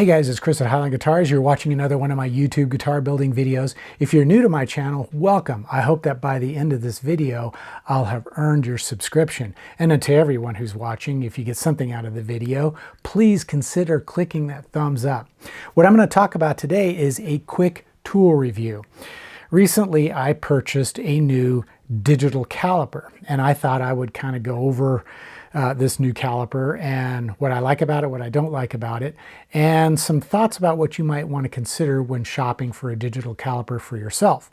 Hey guys, it's Chris at Highline Guitars. You're watching another one of my YouTube guitar building videos. If you're new to my channel, welcome. I hope that by the end of this video, I'll have earned your subscription. And then to everyone who's watching, if you get something out of the video, please consider clicking that thumbs up. What I'm going to talk about today is a quick tool review. Recently, I purchased a new digital caliper, and I thought I would kind of go over this new caliper and what I like about it, what I don't like about it, and some thoughts about what you might want to consider when shopping for a digital caliper for yourself.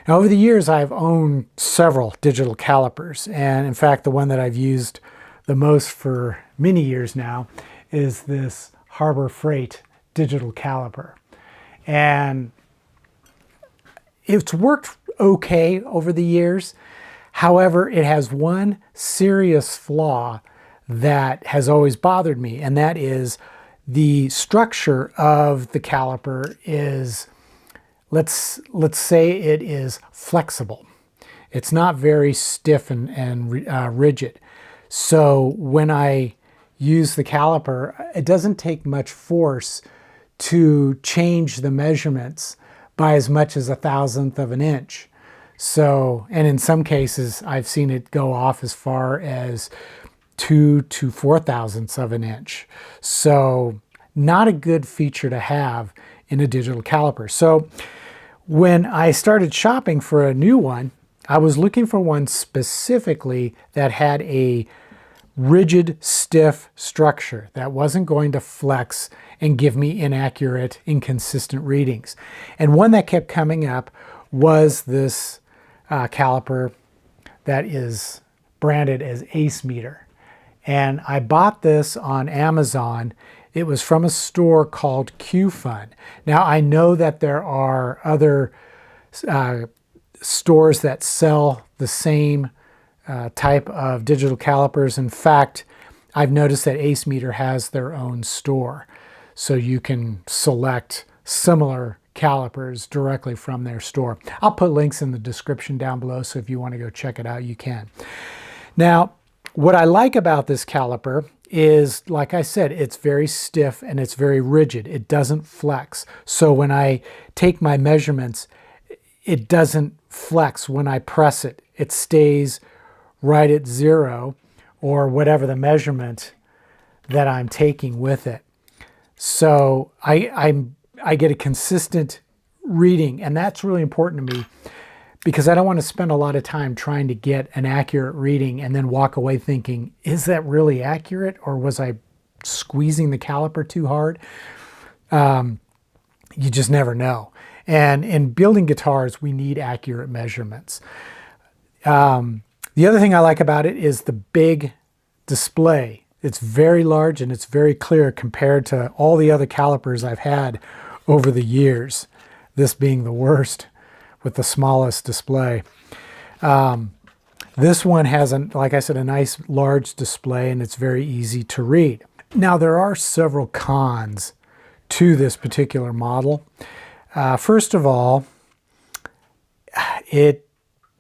Now, over the years, I've owned several digital calipers, and in fact, the one that I've used the most for many years now is this Harbor Freight digital caliper. And it's worked okay over the years. However, it has one serious flaw that has always bothered me, and that is the structure of the caliper is, let's say it is flexible. It's not very stiff and rigid. So when I use the caliper, it doesn't take much force to change the measurements by as much as 1/1000th of an inch. So, and in some cases, I've seen it go off as far as 2 to 4/1000ths of an inch. So, not a good feature to have in a digital caliper. So, when I started shopping for a new one, I was looking for one specifically that had a rigid, stiff structure that wasn't going to flex and give me inaccurate, inconsistent readings. And one that kept coming up was this caliper that is branded as Acemeter. And I bought this on Amazon. It was from a store called Qfun. Now, I know that there are other stores that sell the same type of digital calipers. In fact, I've noticed that Acemeter has their own store. So you can select similar calipers directly from their store. I'll put links in the description down below, so if you want to go check it out, you can. Now, what I like about this caliper is, like I said, it's very stiff and it's very rigid. It doesn't flex. So when I take my measurements, it doesn't flex. When I press it, it stays right at 0 or whatever the measurement that I'm taking with it. So I get a consistent reading, and that's really important to me because I don't want to spend a lot of time trying to get an accurate reading and then walk away thinking, is that really accurate, or was I squeezing the caliper too hard? You just never know. And in building guitars, we need accurate measurements. The other thing I like about it is the big display. It's very large and it's very clear compared to all the other calipers I've had over the years, this being the worst with the smallest display. This one has, like I said, a nice large display, and it's very easy to read. Now, there are several cons to this particular model. First of all, it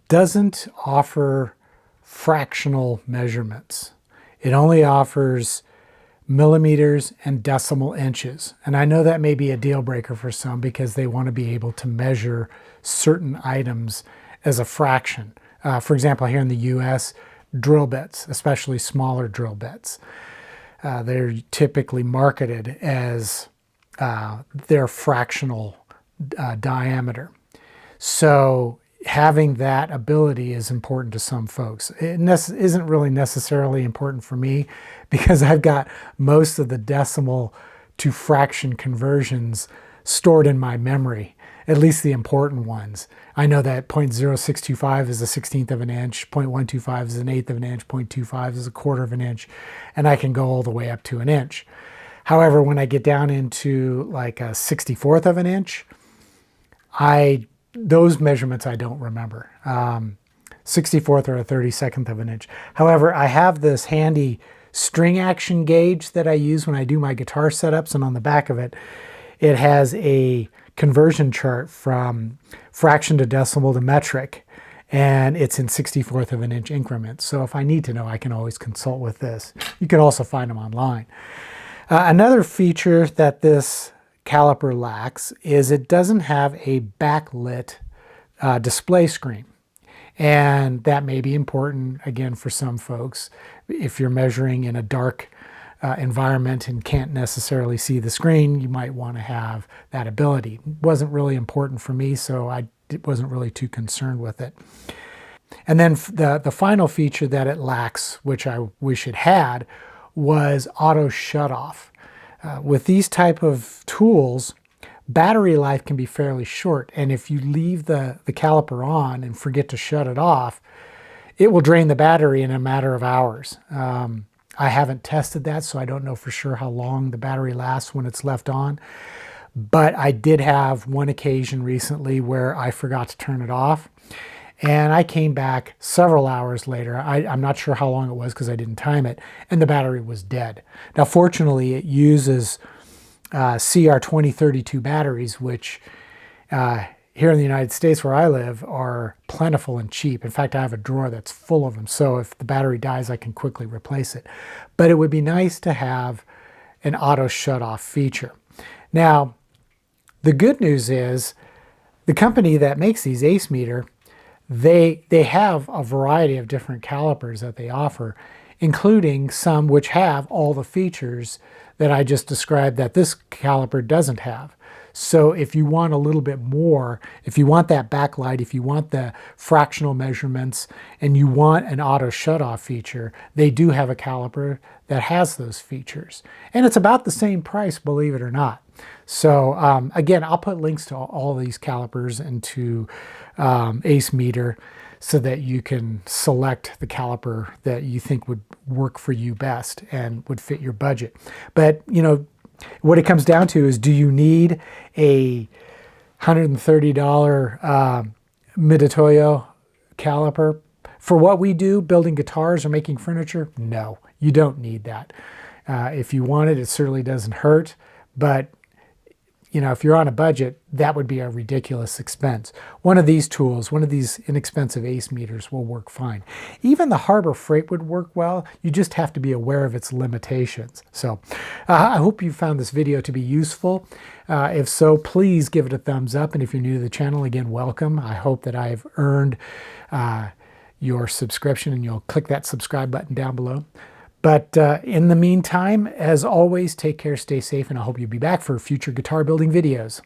doesn't offer fractional measurements. It only offers millimeters and decimal inches. And I know that may be a deal breaker for some because they want to be able to measure certain items as a fraction. For example, here in the US, drill bits, especially smaller drill bits, they're typically marketed as their fractional diameter. So having that ability is important to some folks. It isn't really necessarily important for me because I've got most of the decimal to fraction conversions stored in my memory, at least the important ones. I know that 0.0625 is a 1/16th of an inch, 0.125 is an 1/8 of an inch, 0.25 is a 1/4 of an inch, and I can go all the way up to an inch. However, when I get down into like a 1/64th of an inch, those measurements I don't remember. 1/64th or a 1/32nd of an inch. However, I have this handy string action gauge that I use when I do my guitar setups, and on the back of it, it has a conversion chart from fraction to decimal to metric, and it's in 1/64th of an inch increments. So if I need to know, I can always consult with this. You can also find them online. Another feature that this caliper lacks is it doesn't have a backlit display screen. And that may be important, again, for some folks. If you're measuring in a dark environment and can't necessarily see the screen, you might want to have that ability. It wasn't really important for me, so I wasn't really too concerned with it. And then the final feature that it lacks, which I wish it had, was auto shut-off. With these type of tools, battery life can be fairly short, and if you leave the caliper on and forget to shut it off, it will drain the battery in a matter of hours. I haven't tested that, so I don't know for sure how long the battery lasts when it's left on, but I did have one occasion recently where I forgot to turn it off, and I came back several hours later. I'm not sure how long it was because I didn't time it, and the battery was dead. Now, fortunately, it uses CR2032 batteries, which here in the United States where I live are plentiful and cheap. In fact, I have a drawer that's full of them, so if the battery dies, I can quickly replace it. But it would be nice to have an auto shut-off feature. Now, the good news is the company that makes these Acemeter, they have a variety of different calipers that they offer, including some which have all the features that I just described that this caliper doesn't have. So if you want a little bit more, if you want that backlight, if you want the fractional measurements, and you want an auto shut-off feature, they do have a caliper that has those features. And it's about the same price, believe it or not. So again, I'll put links to all these calipers into Acemeter so that you can select the caliper that you think would work for you best and would fit your budget. But, you know, what it comes down to is, do you need a $130 Mitutoyo caliper? For what we do, building guitars or making furniture, no, you don't need that. If you want it, it certainly doesn't hurt, but you know, if you're on a budget, that would be a ridiculous expense. One of these tools, one of these inexpensive Acemeters will work fine. Even the Harbor Freight would work well. You just have to be aware of its limitations. So I hope you found this video to be useful. If so, please give it a thumbs up. And if you're new to the channel, again, welcome. I hope that I've earned your subscription, and you'll click that subscribe button down below. But in the meantime, as always, take care, stay safe, and I hope you'll be back for future guitar building videos.